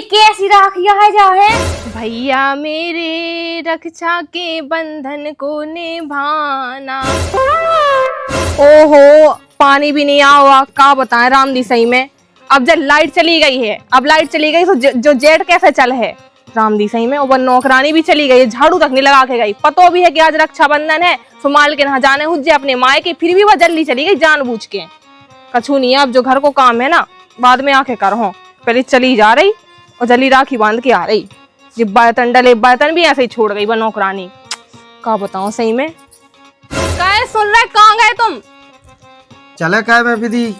कैसी राखिया है जा है? भैया मेरे रक्षा के बंधन को निभाना। ओहो, पानी भी नहीं आया हुआ, क्या बताएं राम दी सही में। अब जब लाइट चली गई है, अब लाइट चली गई तो जो जेट कैसे चल है राम दी सही में। और नौकरानी भी चली गई, झाड़ू तक नहीं लगा के गई। पतो भी है कि आज रक्षाबंधन है, सुमाल के नहा जाने हुज्जे अपने माए के, फिर भी वह जल्दी चली गई जानबूझ के। कछू नहीं है, अब जो घर को काम है ना बाद में आके करो, पहले चली जा रही और जल्दी राखी बांध के आ रही। जब बर्तन डले, बर्तन भी ऐसे ही छोड़ गई वह नौकरानी। क्या बताऊं सही में। काय सुन रहे, कहाँ गए तुम? चले काय में विधि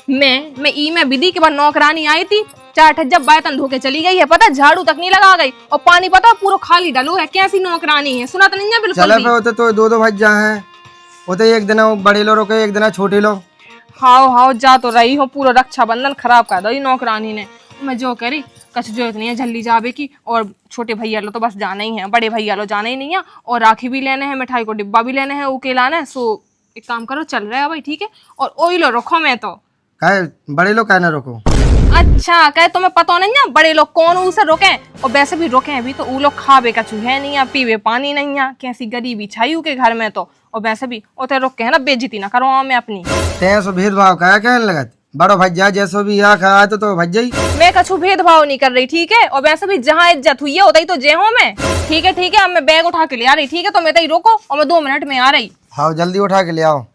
मैं विधि के बाद नौकरानी आई थी, 4 जब बर्तन धो के चली गई है, पता झाड़ू तक नहीं लगा गई। और पानी पता पूरा खाली डालो है, कैसी नौकरानी है, सुना तो नहीं है बिल्कुल चले भी। पे होते तो दो भज्जा है, होते एक दिन बड़े लो रोके, एक दिन छोटे लो। हाओ जा तो रही हो, पूरा रक्षाबंधन खराब कर दो ये नौकरानी ने। मैं जो करी कछ जो इतनी है जल्दी जावे की, और छोटे भैया लो तो बस जाना ही है, बड़े भैया लो जाना ही नहीं है। और राखी भी लेने हैं, मिठाई को डिब्बा भी लेने हैं, उके लाना है। सो एक काम करो, चल रहा है भाई, ठीक है। और ओई लो रखो, मैं तो काय बड़े लोग काय ना रोको। अच्छा कहे तुम्हें पता नहीं है बड़े लोग कौन उसे रोके। और वैसे भी रोके अभी तो वो लोग खावे कछु है नहीं है, पीवे पानी नहीं है, कैसी गरीबी छाई के घर में तो। और वैसे भी उते रोक के है ना, बेइज्जती ना करो मैं अपनी। तैसो भेदभाव काय कहने लगत, बड़ो भज्जा जैसो भी यहाँ खाया तो भज्जा ही। मैं कछु भेदभाव नहीं कर रही, ठीक है। और वैसे भी जहाँ इज्जत हुई है उतई तो जे हूँ मैं, ठीक है। अब मैं बैग उठा के ले आ रही, ठीक है। तो मैं तई रोको और मैं 2 मिनट में आ रही। हाँ जल्दी उठा के ले आओ।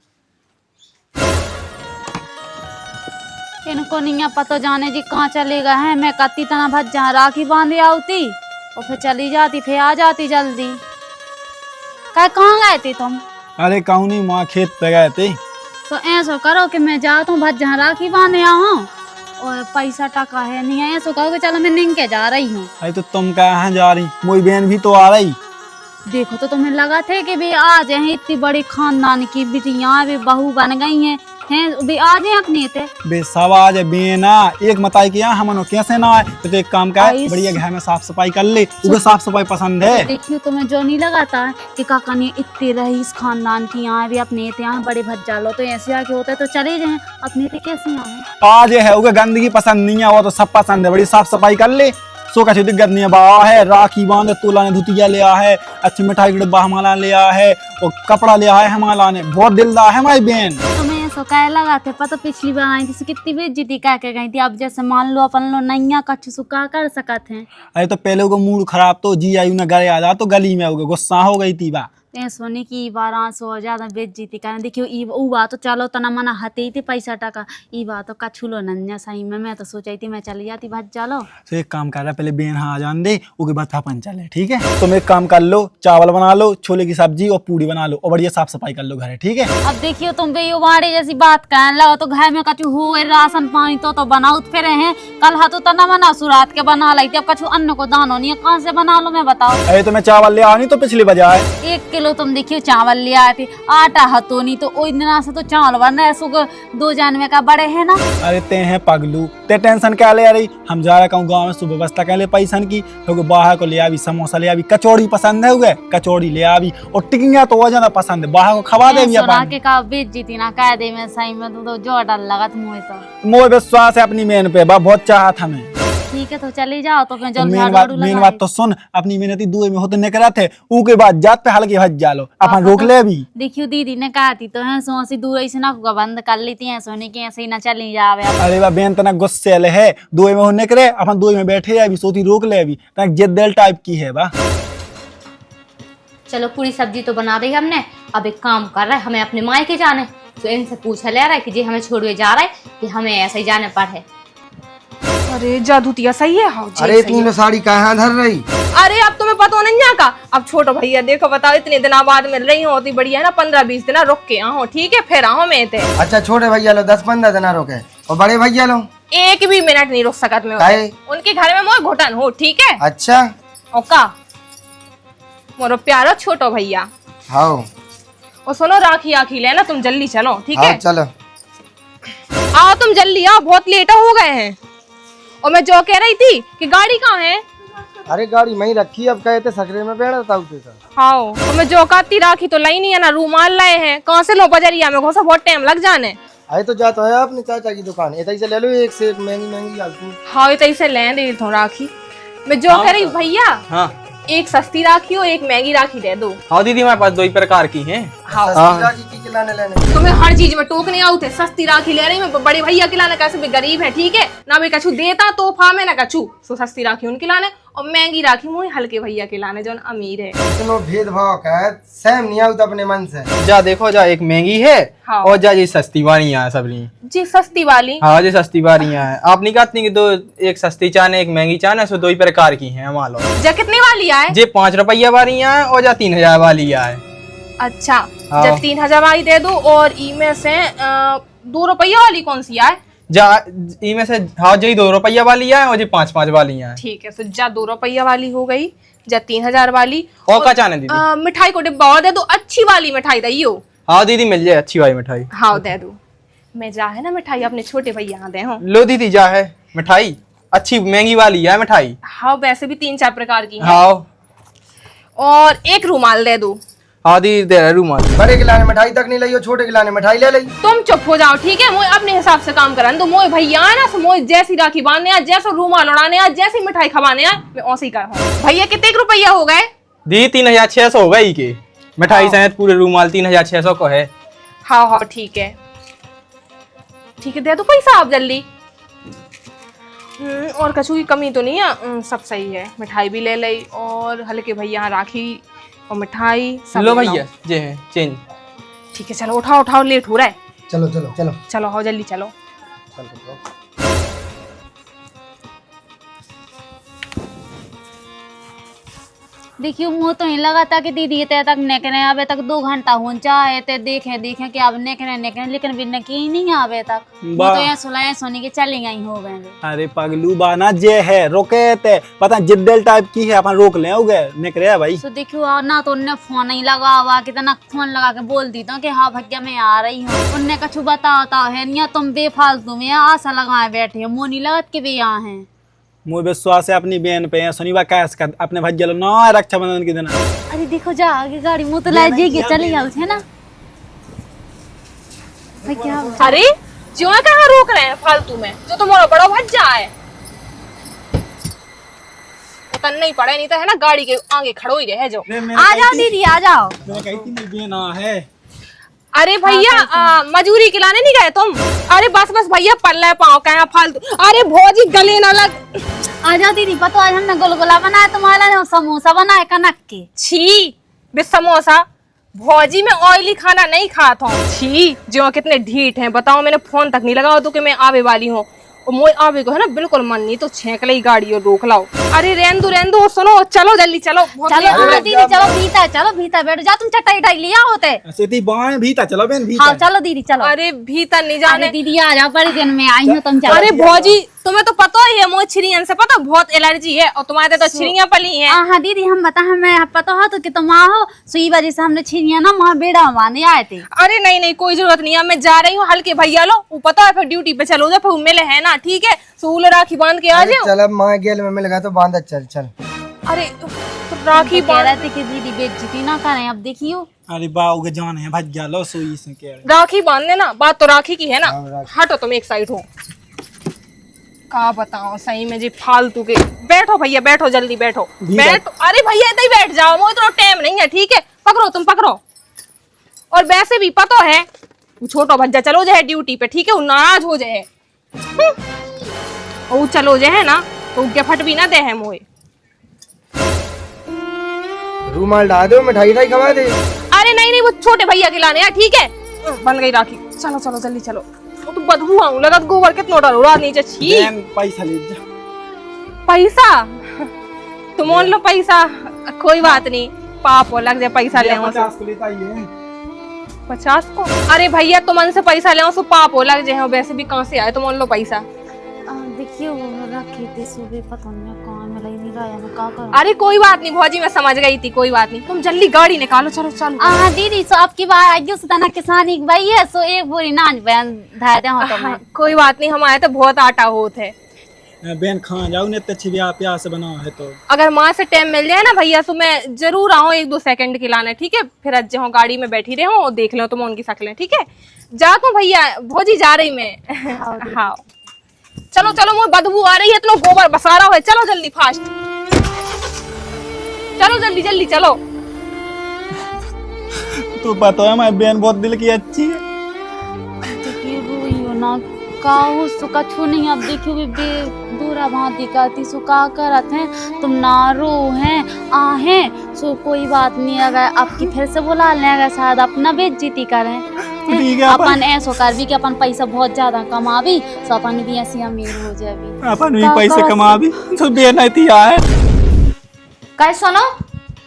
इनको नहीं पता जाने जी कहाँ चलेगा है। मैं कत्ती तना भज जहाँ राखी बांधे आती और फिर चली जाती, फिर आ जाती जल्दी। कहाँ गए थे तुम? अरे कहूँ नहीं, माँ खेत पे गए थे। तो ऐसा करो कि मैं जाता हूँ भज जहाँ राखी बांधे आऊँ, और पैसा टका है नहीं है, ऐसा कहो कि चलो मैं निंग के जा रही हूँ। अरे तो तुम कहाँ जा रही? मोई बहन भी तो आ रही। देखो तो तुम्हें लगा थे कि भी आज हैं इतनी बड़ी खानदान की बिटियां भी बहू बन गई हैं भी आज हैं अपने थे। बे सब आज बेना एक मताई किया हमनो कैसे ना आए। तो एक काम कर, बढ़िया घर में साफ सफाई कर ले, उसे साफ सफाई पसंद है। देखियो तुम्हें जो नहीं लगाता है कि काका ने इतने रईस खानदान की यहाँ भी अपने थे, यहाँ बड़े भज्जा लो तो ऐसे आके होता है तो चले जाए, अपने थे कैसे आए। आज है उसे गंदगी पसंद नहीं है, वो तो सब पसंद है, बड़ी साफ सफाई कर ले। सो का दिक्कत नहीं है। बा है राखी बांधे, तोला ने धुतिया लिया है, अच्छी मिठाई का डिब्बा हमारा लिया है, और कपड़ा लिया है हमारा ने। बहुत दिलदार है हमारी बहन। तुम्हें ऐसा कह लगा थे पता, पिछली बार आई थी कितनी बेइज्जती कह के गई थी। अब जैसे मान लो अपन लो नैया कच्छ सुखा कर सकते हैं। अरे तो पहले को मूड खराब तो जी आई घर आ जा तो गली में हो गुस्सा हो गई थी बा। सोने की 1200 ज्यादा बेइज्जती करने। देखियो ई बात तो चलो तना मना हते ही थी पैसा टका, ई बात तो कछुलो नन्या सही में। मैं तो सोची थी मैं चली जाती भज चलो। तो एक काम कर रहा, पहले बेन आ जान दे, उसके बाद अपन चले, ठीक है। तुम एक काम कर लो, चावल बना लो, छोले की सब्जी और पूरी बना लो, और बढ़िया साफ सफाई कर लो घर, ठीक है। अब देखियो तुम बेयुबाड़ी जैसी बात कहने लगा तो घर में कछु हो राशन पानी तो बनाओ फिर हैं। कल हाथों तना मना सुरात के बना लाई थी, अब कछु अन्न को दानो नहीं है, कहाँ से बना लो मैं बताओ। अरे तो मैं चावल ले आ नहीं तो पिछली बजाय 1 किलो तुम देखियो चावल ले आए थे, आटा हतो नहीं तो ओई दिन से तो चावल बन रहा है। 2 जानवे का बड़े है ना। अरे ते हैं पगलू, ते टेंशन क्या ले रही। हम जा रहे कहूँ गाँव में सुव्यवस्था क्या ले पैसन की, तो बाहर को ले आवी, समोसा ले आवी, कचौड़ी पसंद है हुए कचौड़ी ले आवी, और टिकिया तो वो ज्यादा पसंद है, बाहर को खवा दे के का बेइज्जती ना कह दे। मैं सही में तो जो डर लगा मुझे तो। मोह विश्वास है अपनी मेहन पे, बहुत चाहत हमें। ठीक है तो चली जाओ तो फिर मेन बात तो सुन, अपनी मेहनती दुए में होते निकला थे, ऊके बाद जात पे हल्के भज जा लो, अपन रोक ले भी। देखियो दीदी ने कहा थी तो है सोसी दूर से ना बंद कर लेती है, सोने की ऐसे ही ना चली जावे। अरे बा बेन तना गुस्से है, दुए में होने करे अपन दुए में बैठे अभी सोती रोक ले अभी तक जिद्दल टाइप की है बा। चलो पूरी सब्जी तो बना दी हमने, अब एक काम कर रहा है, हमें अपने मायके के जाने। तो इनसे पूछा ले रहा है कि जी हमें छोड़े जा रहा है कि हमें ऐसे ही जाने पर है। अरे जादूतिया सही है। हाँ अरे इतनी लो साड़ी कहाँ धर रही। अरे अब तुम्हें पता नहीं है का। अब छोटो भैया देखो बताओ, इतने दिन बाद मिल रही होती बढ़िया है ना, 15-20 दिन रुक के आओ, ठीक है फिर आओ मैं थे। अच्छा छोटे भैया लो 10-15 दिन रोके, और बड़े भैया लो 1 भी मिनट नहीं रुक सकत मैं उनके घर में। मोर घुटन हो, ठीक है। अच्छा ओका मोरो प्यारो छोटो भैया। हाँ और सुनो राखी आखी लेना, तुम जल्दी चलो, ठीक है। चलो आओ तुम जल्दी आओ, बहुत लेट हो गए हैं। और मैं जो कह रही थी कि गाड़ी कहाँ है। अरे गाड़ी मैं ही रखी, अब कहते सकरे में बैठा था उसे। हाँ तो मैं जो कहती राखी तो लाई नहीं है ना, रूमाल लाए हैं, कहाँ से लो बजरिया में घोसा, बहुत टाइम लग जाने। आए तो जा तो है अपने चाचा की दुकान ऐसे ही से ले लो, एक से एक महंगी महंगी आलतू। हाँ तो इसे ले दे तो राखी। मैं जो कह रही भैया, हाँ एक सस्ती राखी हो एक महंगी राखी दे दो। हाँ दीदी हमारे पास दो ही प्रकार की हैं। सस्ती राखी की खिलाने लेने। तुम्हें हर चीज में टोकने आउट है, सस्ती राखी ले रही मैं बड़े भैया खिलाने, कैसे भी गरीब है ठीक है ना, मैं कछु देता तोहफा में ना कछु, सो सस्ती राखी उनके लाने और महंगी राखी मुझे हल्के भैया खिलाने जो अमीर है। इतना भेदभाव का है, सेम नहीं आउट अपने मन से। जा देखो जा, एक महंगी है हाँ। और जा ये सस्ती वाली है सबनी। जी सस्ती वाली। हाँ जी सस्ती वाली है। आप नहीं कहती कि दो, एक सस्ती चाने एक महंगी चाने, सो दो ही प्रकार की हैं मान लो। जा कितनी वाली आए? जे 5 रुपया वाली है और जा 3000 वाली है। अच्छा हाँ। जब 3000 वाली दे दो और इनमें से 2 रुपया वाली कौन सी आए? जा इनमें से हाँ जी 2 रुपया वाली है और जी 5-5 वाली है। ठीक है, तो जा 2 रुपया वाली हो गई, जा 3000 वाली। और क्या चाहने दीदी? मिठाई को डिब्बा और दे दो, अच्छी वाली मिठाई दइयो। हाँ दीदी मिल जाए अच्छी वाली मिठाई। हाँ दे दो। मैं जा है ना मिठाई अपने छोटे भैया दे हूँ। लो दीदी जा है मिठाई, अच्छी महंगी वाली है मिठाई। हाँ वैसे भी 3-4 प्रकार की है। हाँ और एक रुमाल दे दो। हाँ दीदी दे रहा रूमाल। बड़े खिलाने मिठाई तक नहीं लाई, छोटे खिलाने मिठाई ले ली। तुम चुप हो जाओ ठीक है, मुझे अपने हिसाब से काम करन दो। मोए भैया है ना, सो मोए जैसी राखी बांधने आ, जैसा रूमाल उड़ाने आ, जैसी मिठाई खवाने आ, मैं ऐसे ही कर। भैया कितने रुपया हो गए? दी 3600 हो गई के मिठाई सहित पूरे रूमाल 3600 को है। हाँ हाँ ठीक है ठीक है, दे दो पैसा आप जल्दी। और कछु की कमी तो नहीं है, सब सही है। मिठाई भी ले ली और हल्के भैया राखी और मिठाई सब लो ले लो। भैया जे है चेंज। ठीक है चलो उठाओ उठाओ, लेट हो रहा है। चलो चलो चलो चलो हो जल्दी चलो। देखियो मुँह तो ही लगा था कि दीदी ते तक नेकने आवे तक 2 घंटा हो चाहे ते देखे देखे कि अब नेकने नेकने, लेकिन भी नेकी ही नहीं आवे तक। वो तो यहाँ सुलाए सोनी के चली गई हो गए। अरे पगलू बाना जे है रोके ते पता जिद्दल टाइप की है, अपन रोक ले उगे निकले भाई। तो देखियो ना तो उनने फोन नहीं लगा हुआ, कितना फोन लगा के बोल दी तो कि हाँ भैया मैं आ रही हूँ। उनने कछु बताता है नहीं, तुम बेफालतू में आशा लगाए बैठे हो, मुँह नहीं लगत के भी यहाँ है। मुझे विश्वास है अपनी बहन पे है, सुनीबा कैस कर अपने भैया लो ना रक्षाबंधन के दिन। अरे देखो जा आगे गाड़ी मुँह तो ला जी के चली जाओ है ना क्या। अरे जो कहाँ रोक रहे हैं फालतू में, जो तुम्हारा बड़ा भज्जा है उतना नहीं पड़े, नहीं तो है ना गाड़ी के आगे खड़ो ही रहे जो। आ जाओ दीदी आ जाओ। मैं कही थी मेरी बहन है। अरे भैया मजूरी खिलाने नहीं गए तुम? अरे बस बस भैया पल्ले पाओ क्या फालतू। अरे भौजी गले ना लग। आ जाओ दीदी, पता आज हमने गुलगुला बनाया, तुम्हारा ने समोसा बनाया कनक के। छी बे समोसा, भौजी में ऑयली खाना नहीं खाता हूँ। छी जो कितने ढीठ हैं बताओ, मैंने फोन तक नहीं लगाओ तो कि मैं आवे वाली हूँ और मोए आवे को है ना बिल्कुल मन नहीं, तो छेक ली गाड़ी और रोक लाओ। अरे रेंदो सुनो, चलो जल्दी चलो। चलो हाँ दीदी चलो भीतर, चलो भीतर बैठो, जा तुम चटाई टाई लिया होते। सीधी बाएं भीतर चलो बहन हाँ भीतर। चलो दीदी चलो। अरे भीतर नहीं जाने। अरे दीदी आ जाओ, बड़ी दिन में आई हूँ, तुम चलो। अरे भौजी तुम्हें तो पता ही है मोए छिरियन से पता बहुत एलर्जी है, और तुम्हारे तो छिरियां पली हैं। हाँ दीदी हम बता, हमें पता हो तो कि तुम आओ, सुई वजह से हमने छिड़िया ना वहाँ बेड़ा मारने आए थे। अरे नहीं नहीं कोई जरूरत नहीं है, मैं जा रही हूँ हल्के भैया लो, वो पता है फिर ड्यूटी पे चलो जा, फिर मिले है ना ठीक है, सूल राखी बांध के आ जाओ। चल अब माँ गेल में मिल गया तो बांध चल चल। अरे तो राखी कह बांध, रहे थे कि दीदी बेइज्जती ना करें, अब देखियो। अरे बाऊ के जान है भैया लो सोई से कह रहे। राखी बांधने ना, बात तो राखी की है ना। हटो तुम एक साइड हो। का बताओ सही में जी फालतू के। बैठो भैया बैठो, जल्दी बैठो बैठो। अरे भैया इधर ही बैठ जाओ, मुझे तो टाइम नहीं है ठीक है, पकड़ो तुम पकड़ो। और वैसे भी पता है वो छोटो भज्जा चलो जाए ड्यूटी पे ठीक है, वो नाराज हो जाए। वो चलो जाए ना तो गिफ्ट भी ना दे है मोए। रूमाल डाल दो, मिठाई टाई खवा दे। अरे नहीं नहीं वो छोटे भैया के लाने हैं ठीक है। बन गई राखी, चलो चलो जल्दी चलो। वो तो बदबू आऊं लगा, गोबर कितना डर उड़ा नीचे। छी बहन पैसा ले जा। पैसा तुम लो पैसा, कोई बात नहीं, पाप हो लग जाए पैसा ले 50 को लेता ही है। 50 को। अरे भैया तुम से पैसा ले सो पाप हो लग जाए, वैसे भी कहाँ से आए, तुम लो पैसा। देखियो रखे थे सुबह, पता नहीं कहाँ में नहीं रहा, मैं क्या करूं। अरे कोई बात नहीं भौजी, मैं समझ गई थी, कोई बात नहीं, तुम जल्दी गाड़ी निकालो, चलो चलो। हाँ दीदी सो आपकी बात आगे से तना किसान एक भाई है, सो एक बोरी नाच बयान धाय दे हो तो मैं। कोई बात नहीं, हमारे तो बहुत आटा होत है। बहन खा जाओ ने इतने अच्छी प्यार से बना है तो। अगर माँ से टाइम मिल जाए ना भैया तो मैं जरूर आऊँ 1-2 सेकंड के लाने, ठीक है? फिर आज जो गाड़ी में बैठी रहे हो और देख लो तुम उनकी शक्लें, ठीक है? जाता हूँ भैया, भौजी जा रही मैं। हाँ चलो चलो, मुझे बदबू आ रही है, इतना गोबर बसारा है, चलो जल्दी फास्ट, चलो जल्दी जल्दी चलो। तू पता है हमारी बहन बहुत दिल की अच्छी है। देखिए रोइयो ना काहू सुका छू नहीं, अब देखियो भी दूरा भांति कहती सुका करत हैं तुम ना रो हैं आहे सो कोई बात नहीं, अगर आपकी फिर से बुला लें, अगर शायद अपना बेइज्जती करें ठीक है अपन ऐसो कर भी कि अपन पैसा बहुत ज्यादा कमावी तो अपन भी ऐसी अमीर हो जावी, अपन भी पैसे कमा भी तो बहन आई थी यार। कहे सुनो,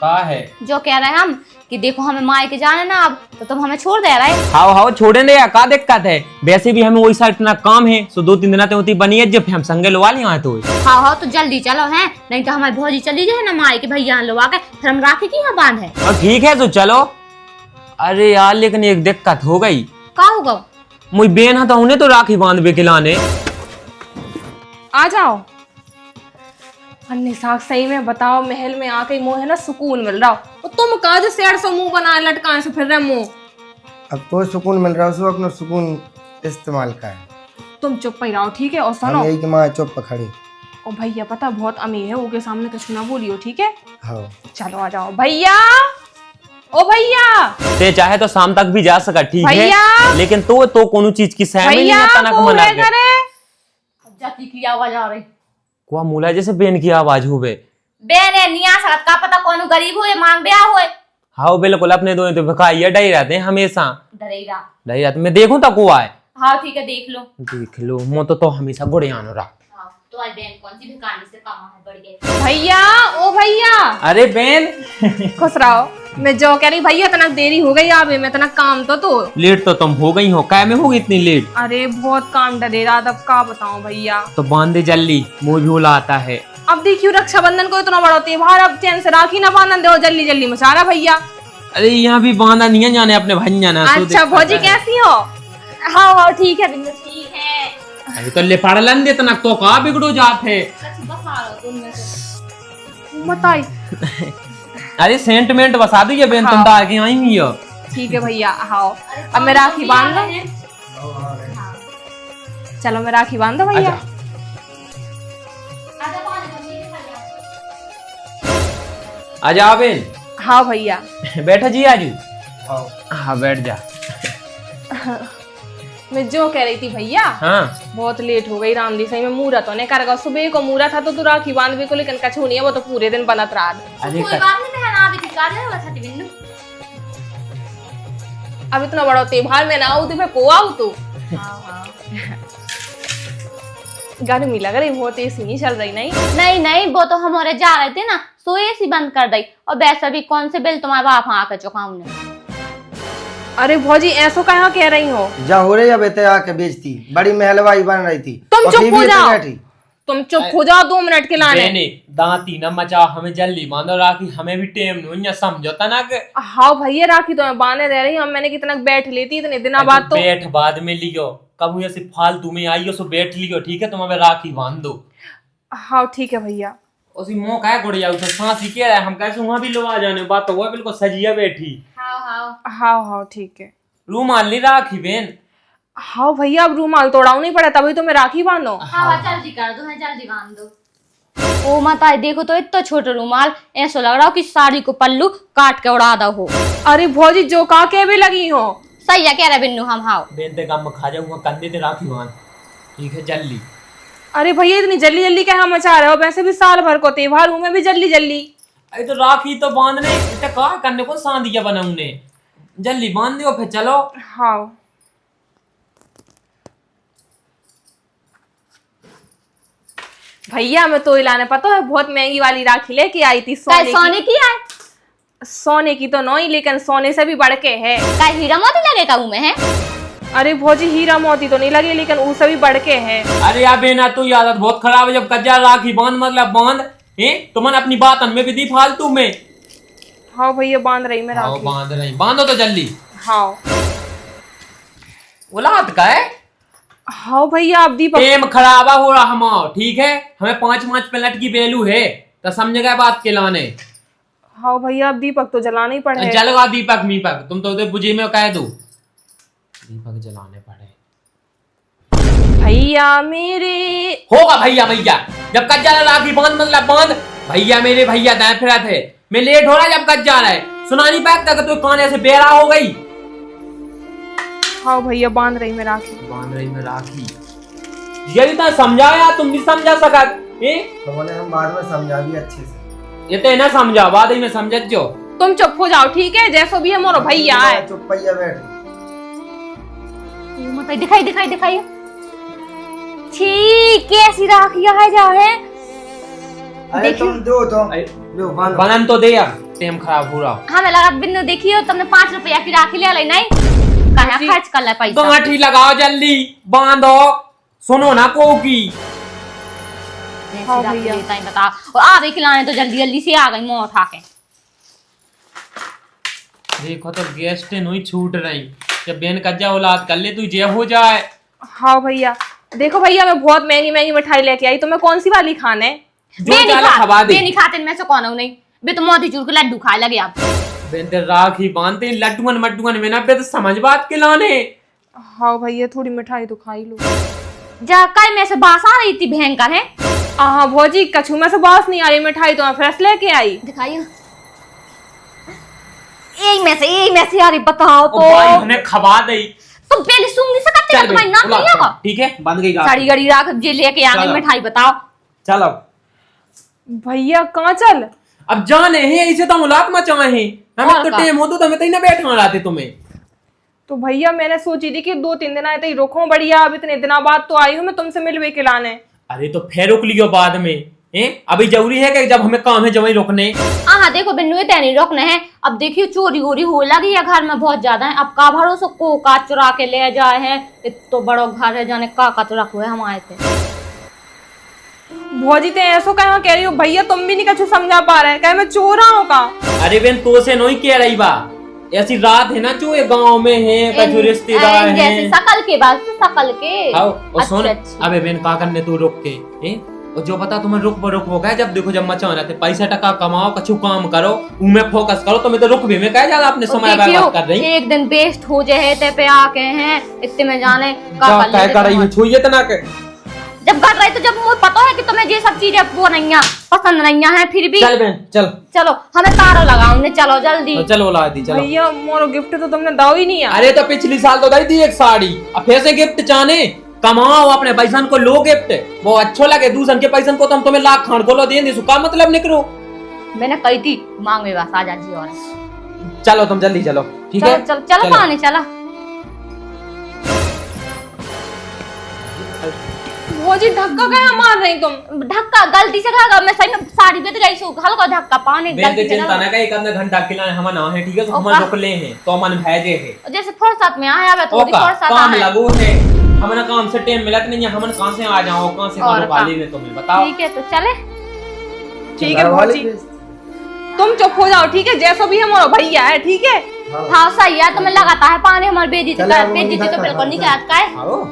का है जो कह रहे हैं हम कि देखो हमें मायके जाने ना अब, तो तुम हमें छोड़ दे रहे। हाओ हाओ छोड़े दे, का दिक्कत है? वैसे भी हमें वही साइड इतना काम है, सो 2-3 दिन होती बनी है जब हम संगे लवा लिया तो। हाँ हाँ तो जल्दी चलो हैं, नहीं तो हमारी भौजी चली जाए ना मायके भैया लवा के, फिर हम राखी की यहाँ बांध है। और ठीक है तो चलो। अरे यार लेकिन एक दिक्कत हो गई। का होगा? मुझे बेन है तो उन्हें तो राखी बांध बे खिलाने। आ जाओ। अन्य साग सही में बताओ, महल में आके मुँह है ना सुकून मिल रहा हो, और तुम कहा जो सेड़ से मुंह बनाए लटकाए से फिर रहे मुंह। अब तो सुकून मिल रहा है, उसको अपना सुकून इस्तेमाल का है। तुम चुप ही रहो, ठीक है? और सुनो, हम यही कि माँ चुप खड़े। ओ भैया पता बहुत अमीर है, उनके सामने कुछ ना बोलियो, ठीक है? हाँ चलो आ जाओ भैया। ओ भैया, ते चाहे तो शाम तक भी जा सका, ठीक भैया! है? लेकिन तो कोनो चीज की सहमी नहीं भैया है तनक को मना रे के। करे। जाती की आवाज आ रही। कुआ मूला जैसे बेन की आवाज हुए। बेने निया सकत का पता कौन गरीब हो या मांग ब्याह हो। हाँ बिल्कुल, अपने दो तो भकाइया डर रहते हैं हमेशा, डरेगा। डर रहते। मैं देखूं तो कुआ है। हाँ ठीक है देख लो। देख लो, मो तो हमेशा गुड़ियानो रहा। हाँ तो आज बहन कौन सी भिखारी से कमा है, बढ़ गए। भैया, ओ भैया, अरे बेन खुश रहो। मैं जो कह रही भैया, इतना देरी हो गई आवे में, इतना काम तो लेट तो तुम हो गई हो, काय में होगी इतनी लेट? अरे बहुत काम डरे रहा, अब का बताऊं भैया। तो बांधे जल्दी, मुंह भी उला आता है। अब देखियो रक्षाबंधन को इतना बड़ा त्योहार, अब चैन से राखी ना बांधन दो, जल्दी जल्दी मचा रहा भैया। अरे यहाँ भी बांधा नहीं है, जाने अपने भाई जाना। अच्छा भौजी कैसी हो? हाँ हाँ ठीक है बिल्कुल ठीक है। अरे तो ले पड़ लन दे तना तो का बिगड़ो जात है। बसा लो तुम में से। बताई। अरे सेंटिमेंट बसा दी बेन, तुम तो आगे आई हुई हो। ठीक है भैया, आओ अब मैं राखी बांध दो। चलो मैं राखी बांध दो भैया। आ जाओ बेन। हाँ भैया। बैठो जी आजू। हाँ बैठ जा। मैं जो कह रही थी भैया, हाँ बहुत लेट हो गई, रामदी सही में मुहूर्त होने कर, सुबह को मुहूर्त था तो तू राखी बांध भी को, लेकिन कछु नहीं है, वो तो पूरे दिन बनत रहा। अरे कोई बात नहीं बहन, आप इनकार नहीं होगा छठी बिन्नू। अब इतना बड़ा त्योहार में ना आऊ तो मैं को आऊ तू। गर्मी लग रही बहुत, एसी नहीं चल रही। नहीं नहीं नहीं वो तो हमारे जा रहे थे ना, सो एसी बंद कर दी। और वैसे भी कौन से बिल तुम्हारे बाप आकर चुकाऊं ने। अरे भौजी ऐसो कहाँ कह रही हो? जा हो रही है बेटे आके बेचती, बड़ी महलवाई बन रही थी। तुम और चुप बीवी हो इतनी जाओ। बैठी। तुम चुप हो जाओ 2 मिनट के लाने। बेने दांती न मचा, हमें जल्दी बांधो राखी, हमें भी टेम नहीं समझौता ना के। हाँ भैया राखी तो मैं बांधे दे रही हूँ, मैंने कितना बैठ लेती इतने दिनों बाद तो। बैठ बाद में लियो, कब ऐसे फालतू में आई हो सो बैठ लियो, ठीक है? तुम हमें राखी बांध दो। हाँ ठीक है भैया। उसी मौका है गुड़िया उसे सांस ही कह रहा है, हम कैसे वहां भी लवा जाने, बात तो हुआ बिल्कुल सजिया बैठी। हाँ हाँ हाँ हाँ ठीक है। रूमाल ली राखी बेन। हाँ भैया अब रूमाल तोड़ाऊ नहीं पड़ा, तभी तो मैं राखी बांधो। हाँ जल्दी कर दो, है जल्दी बांध दो। ओ माता देखो तो इतना छोटा रुमाल, ऐसा लग रहा हो कि साड़ी को पल्लू काट के उड़ा दा हो। अरे भौजी जो कहा के भी लगी हो। सही है कह रहे बिन्नू हम। हाँ बेन ते काम में खा जाऊंगा, कंधे ते राखी बांध, ठीक है? जल्दी। अरे भैया इतनी जल्दी जल्दी क्या मचा रहे हो? वैसे भी साल भर को त्योहार हूँ मैं भी जल्दी जल्दी। अरे तो राखी तो बांधने इतना कहा करने को सांदिया बनाऊंने, जल्दी बांध दियो फिर चलो। हाँ भैया मैं तो इलाने पता है बहुत महंगी वाली राखी लेके आई थी, सोने की है। सोने की तो नहीं, लेकिन सोने से भी बढ़ के है। हीरा मोती लगेगा मुंह में है। अरे भौजी हीरा मोती तो नहीं लगे, लेकिन उससे भी बढ़ के है। अरे यार बेना तू आदत बहुत खराब है, जब कज्जा राखी बांध मतलब बांध है, तो मन अपनी बात में भी दी फालतू में। हाँ भैया बांध रही मैं हाँ राखी। बांध रही, बांधो तो जल्दी। हाँ औलाद का है। हाँ भैया आप दीपक टेम खराब हो रहा हमारा, ठीक है? हमें 5 मिनट की वैल्यू है, तो समझ गए बात के लाने। हाँ भैया अब दीपक तो जलाना ही पड़े। जलवा दीपक मीपक, तुम तो बुझे में कह दो, दीपक जलाने पड़े। भैया मेरे होगा भैया भैया, जब कज्जा राखी बांध मतलब बांध, भैया मेरे भैया दाएं फिरा थे, मैं लेट हो रहा जब कज्जा रहा है, सुना नहीं पाता कि तो कान ऐसे बेरा हो गई। हाँ भैया बांध रही मैं राखी। बांध रही मैं राखी, यदि तो समझाया तुम नहीं समझा सकत, तो बोले हम बाद में समझा भी अच्छे से। ये तो ना समझा, बाद ही में समझ जो। तुम चुप हो जाओ ठीक है, जैसो भी है मोरो भैया है। चुप भैया बैठ। मत दिखाई दिखाई दिखाई। छी कैसी राखियां है जा है। अरे तुम दो तो लो बांधो। बनन तो दे यार, टेम खराब हो रहा। हमें लगा बिंदु देखियो तुमने 5 रुपया की राखी ले ली नहीं, कहाँ खर्च कर ले पैसा। गांठी लगाओ जल्दी, बांधो, सुनो ना को की। हाँ भैया बताओ, और आ गई खिलाने तो जल्दी जल्दी से आ गई मुंह उठा के। देखो तो गेस्ट नहीं छूट रही, जब बेन कज्जा औलाद कर ले तू जे हो जाए। हाँ भैया देखो भैया मैं बहुत महंगी महंगी मिठाई लेके आई, तुम्हें कौन सी वाली खाने? जो चाला खवा दे। नहीं खाते मैं से कौन हूं नहीं, बे तो मोतीचूर के लड्डू खाए लगे आप। बेन ते राखी बांधते लड्डून मड्डून में ना, बे तो समझ बात के लाने। हाँ भैया थोड़ी मिठाई तो खा ही लो। जा कल में से बास आ रही थी भयंकर है। हाँ भौजी कछू में से बास नहीं आ रही, मिठाई तो मैं फ्रेश लेके आई। दिखाइए एक में से यार बताओ तो। भाई हमने खवा दई। तुम पहले सुन नहीं सकते हो, तुम्हारी नाक नहीं होगा। ठीक है बंद गई गाड़ी। साड़ी गड़ी राख जे लेके आ गई चलो। मिठाई बताओ। चलो भैया कहाँ चल? अब जाने हैं, इसे तो मुलाक मचाए हैं, हमें और तो का? टेम हो तो हमें तो ही ना बैठा लाते तुम्हें। तो भैया मैंने सोची थी कि 2-3 दिन आए थे रुको, बढ़िया अब इतने दिनों बाद तो आई हूँ मैं तुमसे मिलवे के लाने। अरे तो फिर रुक लियो बाद में, अभी जरूरी है कि जब हमें काम है जब ही रुकने। हाँ देखो बिन्नू नहीं रोकने हैं। अब देखियो चोरी वोरी हो लगी है घर में बहुत ज्यादा है, अब का भरोसा को का चुरा के ले जाए हैं। तो बड़ो घर है जाने का तो रखो है हम आए थे। भौजी ते ऐसो कह रही हो भैया, तुम भी नहीं कुछ समझा पा रहे, कहे मैं चोर हूँ का? अरे बेन तो से नहीं कह रही बा, ऐसी रात है ना जो ये गांव में है कछु रिश्तेदार हैं। जैसे सकल के बाद से सकल के। आओ और सुन, अच्छा। अबे बेन का करने तू रुक के, और जो बता तुम्हें रुक हो गया, जब देखो जब मचाना थे पैसा टका कमाओ, कछु काम करो, उनमें फोकस करो। तुम्हें तो रुक भी में कह ज्यादा अपने समय बर्बाद कर रही। एक दिन वेस्ट हो जाए ते पे आके हैं इतने में जाने का कर रही है, छुइए तना के। जब कर रही तो जब मुझे पता है कि तुम्हें ये सब चीजें वो नहीं है पसंद नहीं है, फिर भी चल बेन चल, चलो हमें तारो लगाओ ने, चलो जल्दी। तो चलो ला दी चलो। भैया मोरो गिफ्ट तो तुमने दाव ही नहीं है। अरे तो पिछली साल तो दी थी एक साड़ी, अब फिर से गिफ्ट चाहने, कमाओ अपने पैसन को, लो गिफ्ट वो अच्छो लगे। दूसरन के पैसन को तो हम तुम्हें लाख खान को लो देंगे, का मतलब निकलो। मैंने कही थी मांग में बस आ जा जी। और चलो तुम जल्दी चलो, ठीक है? चलो चलो चलो पानी चला। भौजी धक्का क्या मार रही तुम? धक्का गलती से खागा, मैं सही में साड़ी बेच गई सो हल्का धक्का पानी बेन गलती से चिंता लगा। ना कर, एक आधा घंटा खिलाने हम ना है, ठीक है? तो हम ओका। रुक ले हैं तो मन भेजे है। जैसे फुर्सत में आया वे थोड़ी ओका फुर्सत काम आया। लगो है, हमने काम से टाइम मिलत नहीं है, हमन कहां से आ जाओ, कहां से और करो का। पाली में तुम्हें बताओ। ठीक है तो चले। ठीक है भौजी तुम चुप हो जाओ ठीक है, जैसो भी है मोरो भैया है ठीक है। हाँ सही है, तुम्हें लगाता है पानी हमारे बेइज्जती चला, कर, वो बेइज्जती नहीं तो बिल्कुल नहीं धक्का करता है। आओ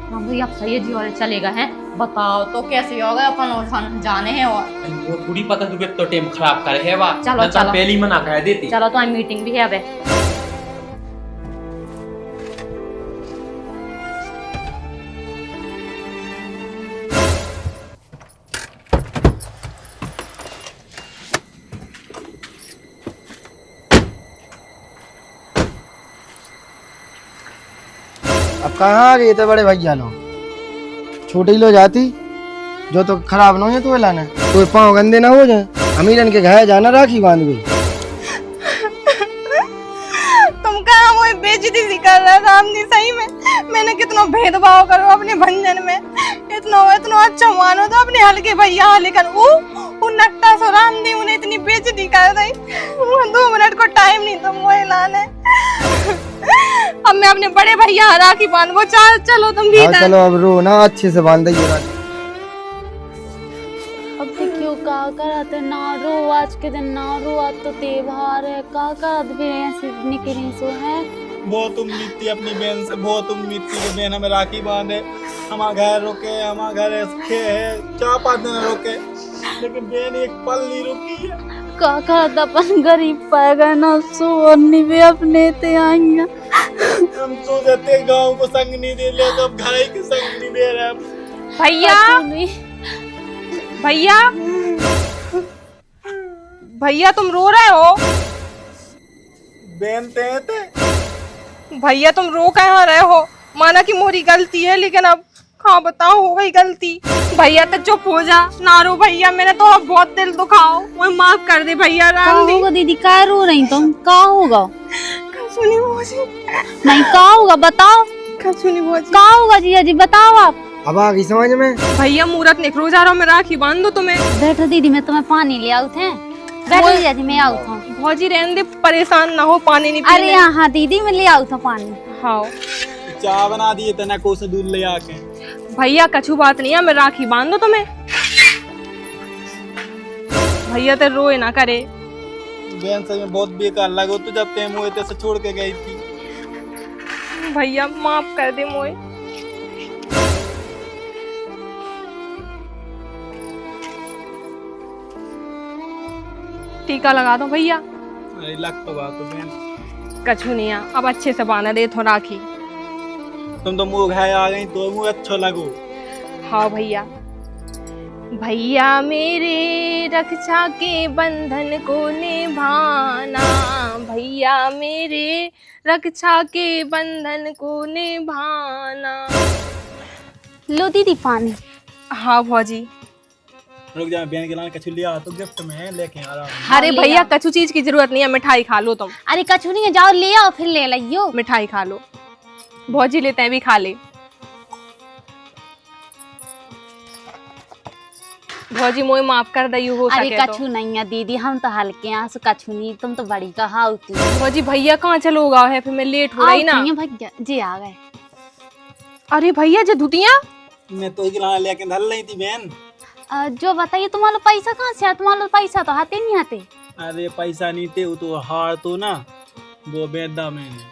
हाँ भैया अब सही है जी, और चलेगा है बताओ तो कैसे होगा, अपन और जाने हैं। और वो थोड़ी पता तुझे तो टाइम खराब करे है वा, चलो, न तो चलो। पहली मना कह देती। चलो तो मीटिंग भी है अबे। अब कहाँ आ गए थे बड़े भैया लोग? छोटी लो जाती जो तो खराब ना हो तो लाना, कोई पाँव गंदे ना हो जाए। अमीरन के घर जाना राखी बांध गई। तुम कहाँ वो बेइज्जती सी कर रहे रामनी, सही में मैंने कितना भेदभाव करो अपने भंजन में, इतना इतना अच्छा मानो तो अपने हल्के भैया, लेकिन वो नकटा सो रामनी उन्हें इतनी बेइज्जती कर रही। 2 मिनट को टाइम नहीं तुम वो लाने। अब मैं अपने बड़े भैया राखी बांध वो चलो तुम भी हाँ चलो अब रो ना, अच्छे से बांध दीजिए राखी। अब क्यों का करते ना रो, आज के दिन ना रो, आज तो त्योहार है, का फिर ऐसे निकले सो है। बहुत उम्मीद थी अपनी बहन से, बहुत उम्मीद थी कि बहन हमें राखी बांधे, हमारा घर रुके, हमारा घर ऐसे है 4-5 दिन रुके, लेकिन बहन एक पल नहीं रुकी है। काका अपन गरीब पै गए ना, सोनी भी अपने ते आएंगे। हम सोचते थे गांव को संग नहीं दे ले, तो अब घर के संग नहीं दे रहे हम। भैया भैया भैया तुम रो रहे हो? बहन थे भैया तुम रो कहाँ रहे हो? माना कि मोरी गलती है, लेकिन अब हाँ बताओ हो गई गलती। भैया तो चुप हो जा, ना रो भैया, मैंने तो अब बहुत दिल दुखाओ, वो माफ कर दे भैया। का राम दी होगा दीदी, का रो रही तुम? का होगा? सुनी भौजी, नहीं का होगा बताओ, सुनी भौजी, का होगा जीजा जी बताओ आप। अब आ गई समझ में? भैया मुहूर्त निकलो जा रहा हूँ, मैं राखी बांध दो तुम्हें। बैठो दीदी, मैं तुम्हें पानी ले आऊँ थे। बैठो जीजा जी, मैं आऊँ था। भौजी रहने दे, परेशान ना हो, पानी नहीं अरे पीने। हाँ दीदी, मैं ले आऊँ था पानी। हाँ चाय बना दिए तना को से दूध ले आके। भैया कछु बात नहीं है, मैं राखी बांध दो तुम्हें। भैया तो रोए ना करे। बहन सही में बहुत बेकार लगो तो, जब ते मुझे से छोड़ के गई थी। भैया माफ कर दे मोए। टीका लगा दो भैया। अरे लग तो बात तो बहन, कछु नहीं है, अब अच्छे से बांध दे तो राखी। तुम तो मुँह घाय आ गई तो मुँह अच्छा लगो। हाँ भैया। भैया मेरे रक्षा के बंधन को निभाना, भैया मेरे रक्षा के बंधन को निभाना। लो दीदी पानी। हाँ भौजी। रुक जा, बहन के लाने कछु लिया तो गिफ्ट में लेके आ रहा हूँ। अरे ले भैया आओ। कछु चीज की जरूरत नहीं है, मिठाई खा लो तुम। अरे कछु नहीं है, जाओ ले आओ, फिर ले लियो। मिठाई खा लो, भौजी लेते हैं भी खा ले। भौजी मोए माफ कर दई हो अरे सके कछु नहीं है दीदी, हम तो हल्के हैं, सो कछु नहीं, तुम तो बड़ी कहा होती। तो। भौजी भैया कहाँ चलोगा है, फिर मैं लेट हो रही ना। भैया जी आ गए। अरे भैया जो धुतिया मैं तो एक लाना लेके धल रही थी बहन। जो बताइए, तुम्हारा पैसा कहाँ से है? तुम्हारा पैसा तो आते नहीं आते। अरे पैसा नहीं थे, वो तो हार तो ना वो बेदा मैंने।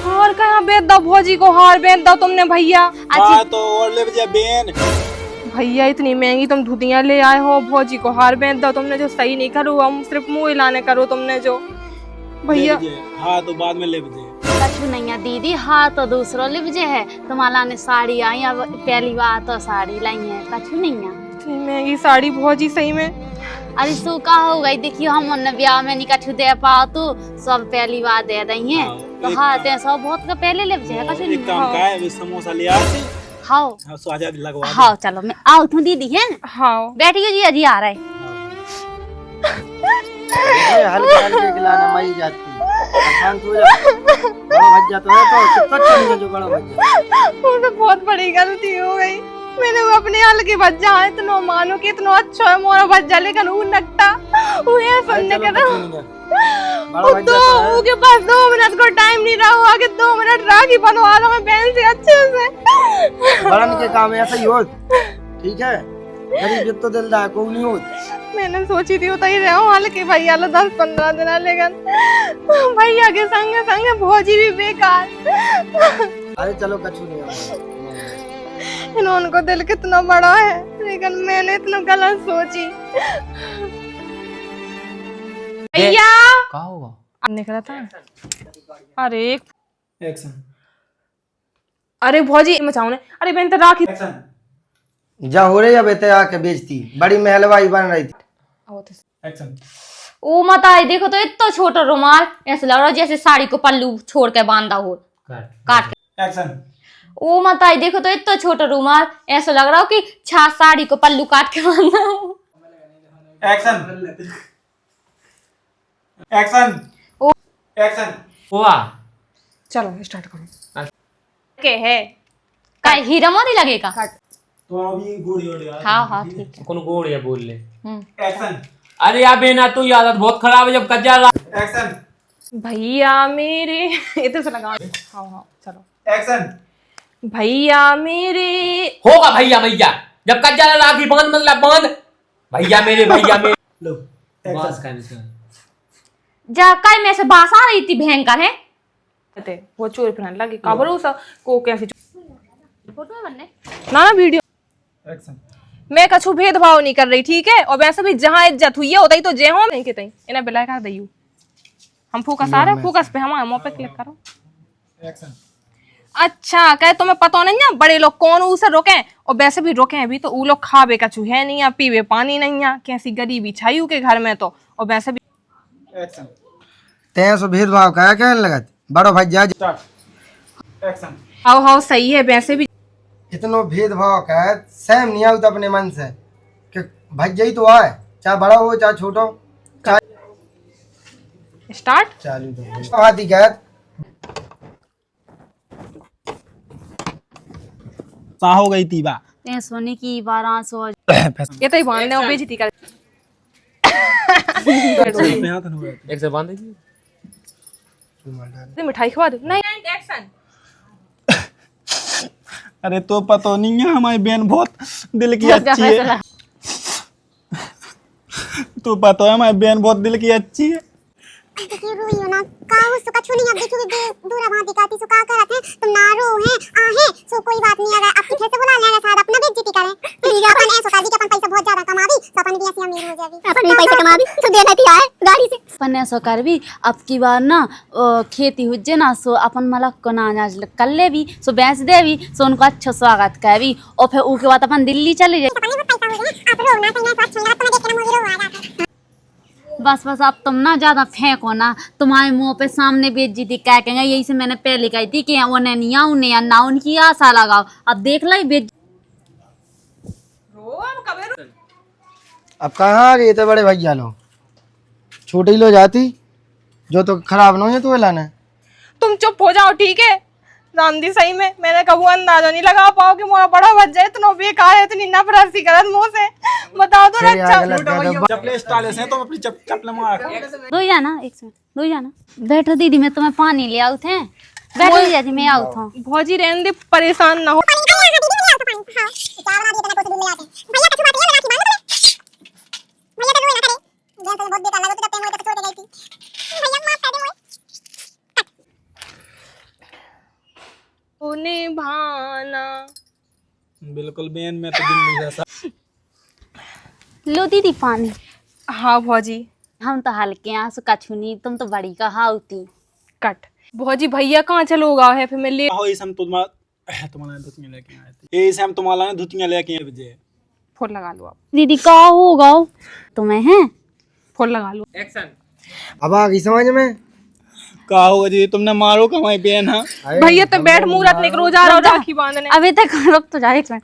हार कहाँ बेच दो, भौजी को हार बेच दो तुमने भैया। हाँ तो और ले बजा बहन। भैया इतनी महंगी तुम धुतियां ले आए हो, भौजी को हार बेच दो तुमने, जो सही नहीं करो, हम सिर्फ मुँह हिलाने करो तुमने जो। भैया हाँ तो बाद में ले बजे। कछु नहीं है दीदी, हाँ तो दूसरो लिपजे है। तुम्हारा ने साड़ी आई, अब पहली बार तो साड़ी लाई है, कछु नहीं है। इतनी महंगी साड़ी भौजी सही में। अरे सो का हो गई, देखियो हम उन्हें ब्याह में नहीं कछु दे पाओ, तो सब पहली बार दे रही है। तो हाँ ते सब बहुत का पहले लिपजे है, कछु एक नहीं। काम का है, समोसा ले आते। हाँ हाँ स्वाजा भी लगवा दे। हाँ चलो मैं आओ तू दीदी है। हाँ बैठियो जी, अजी आ रहे। हल्के हल्के खिलाना मई जाती शांत हो जा। बड़ा भज्जा तो है, तो कितना अच्छा जो बड़ा भज्जा। वो तो बहुत बड़ी गलती हो गई, मैंने वो अपने हल्के भज्जा है इतना मानो कि इतना अच्छा है मोरा भज्जा, लेकिन वो नकटा वो ये सुनने के ना वो दो के पास 2 मिनट को टाइम नहीं रहा हुआ कि 2 मिनट राखी बनवा लो मैं बहन से अच्छे से। बड़न के काम ऐसा ही हो, ठीक है? गरीब तो दिलदार को नहीं हो। मैंने सोची थी उतर ही रहा हूँ हल्के भैया लो 10-15 दिन, लेकिन भैया के संग संग भौजी भी बेकार। अरे चलो कछु नहीं होगा। इन्होंने को दिल कितना बड़ा है, लेकिन मैंने इतना गलत सोची। भैया क्या होगा? अब निकला था। अरे एक्शन। अरे भौजी मचाओ ने, अरे बहन तो राखी। एक्शन। जा हो रही है बेटे, आके बेचती बड़ी महलवाई बन रही थी। एक्शन। ओ माता है, देखो तो इतना छोटा रुमाल, ऐसा लग रहा है जैसे साड़ी को पल्लू छोड़ के बांधा हो, काट के। एक्शन। ओ माता है, देखो तो इतना छोटा रुमाल, ऐसा लग रहा हो कि साड़ी को पल्लू काट के बांधा हो। एक्शन। एक्शन। एक्शन। हुआ चलो स्टार्ट करो। के है का हीरा मोती लगेगा? तो अभी गोड़ी गोड़ी हाँ हाँ ठीक है। कौन गोड़ है बोल ले। एक्शन। अरे यार बेना तो आदत बहुत खराब है, जब कज्जा एक्शन। भैया मेरे इधर से लगा। हाँ हाँ चलो। एक्शन। भैया मेरे होगा भैया भैया, जब कज्जा राखी बांध मतलब बांध। भैया मेरे लो। बस एक्शन। कर। जा कल में से बास आ रही थी भयंकर है। थे वो चोरी फिरने लगी का भरोसा को कैसे फोटो में बनने ना वीडियो एक्शन। मैं कछु भेदभाव नहीं कर रही, ठीक है। और वैसे भी जहाँ इज्जत हुई है होता तो जे हो नहीं कहते इन्हें बिलाई कर दई। हम फोकस आ रहे फोकस पे हमारे मुंह पे क्लिक करो। एक्शन। अच्छा कहे तुम्हें पता नहीं है बड़े लोग कौन उसे रोके, और वैसे भी रोके भी तो वो लोग खावे कछु है नहीं है, पीवे पानी नहीं है, कैसी गरीबी छाई के घर में तो। और वैसे भी एक्शन। तें सो भेदभाव का कहने लगत बड़ो भाई जा स्टार्ट। एक्शन। हाउ सही है। वैसे भी इतनो भेदभाव का सहम नहीं आउत अपने मन से कि भाई यही तो आए, चाहे बड़ा हो चाहे छोटो, चाहे स्टार्ट चालू तो हाथी कहत सा हो गई तीबा। ते सोने की 1200 ये तो ही बांधने और बेइज्जती कर एक से बांध दीजिए। मिठाई खवा दो। नहीं एक्शन। अरे तो पता नहीं है हमारी बहन बहुत दिल की अच्छी है। तो पता है हमारी बहन बहुत दिल की अच्छी है। देखिए रोइयो ना का उसको कछु नहीं। अब देखिए दूरा वहां दिखाती सो का करत है तुम ना रो है आहे सो कोई बात नहीं। अगर आपकी फिर से बुला लेगा शायद अपना बेइज्जती करें ठीक है। अपन ऐसा कर दी कि अपन पैसा बहुत ज्यादा कमा दी तो अपन भी ऐसे अमीर हो जाएगी। अपन भी पैसे कमा दी तो देना थी आए गाड़ी से अपन ऐसा कर भी अब की बार ना खेती हुजे ना सो अपन मलक को ना अनाज कर ले भी सो बेच दे भी सो उनको अच्छा स्वागत कर भी और फिर उसके बाद अपन दिल्ली चले जाए। अपन भी पैसा हो गया। आप रोना चाहिए सब चंगा तुम्हें देख के ना मुझे रो आ जाता। बस अब तुम ना ज्यादा फेंको ना, तुम्हारे मुंह पे सामने बेइज्जती कह कहेंगे। यही से मैंने पहले कही थी कि उन्हें नहीं आ उन्हें या ना उनकी आशा लगाओ। अब देख लो बेइज्जती। अब कहाँ आ गए थे बड़े भैया लो, छोटी लो जाती जो तो खराब ना हो तो लाना। तुम चुप हो जाओ ठीक है। रामदी सही में मैंने कबू अंदाजा नहीं लगा पाओ कि मोरा बड़ा बच जाए। इतना बेकार है, इतनी नफरत सी करत मुंह से बताओ तो फिर अच्छा। आगे लग गया तो चपले स्टाइलिश है तो अपनी चपले मार। दो जाना एक मिनट दो जाना। बैठो दीदी मैं तुम्हें पानी ले आऊँ थे। बैठो जाती मैं आऊँ था। भौजी रहने दे परेशान ना हो। निभाना बिल्कुल बहन में तो दिल नहीं जैसा। लो दीदी पानी। हाँ भौजी हम तो हल्के आंसू कछु नहीं, तुम तो बड़ी कहा होती। कट भौजी भैया कहाँ चलोगा है फिर मैं ले हो इस हम तुम्हारा धुतियां लेके आए थे। इस हम तुम्हारा धुतियां लेके आए बजे। फोन लगा लो आप। दीदी का होगा तुम्हें है फोन लगा लो। एक्शन। अब आ गई समझ में का होगा जी तुमने मारो का हमारी बहन। हाँ भैया तो बैठ मुहूर्त निकलो जा रहा राखी बांधने। अभी तक रुक तो जा एक मिनट।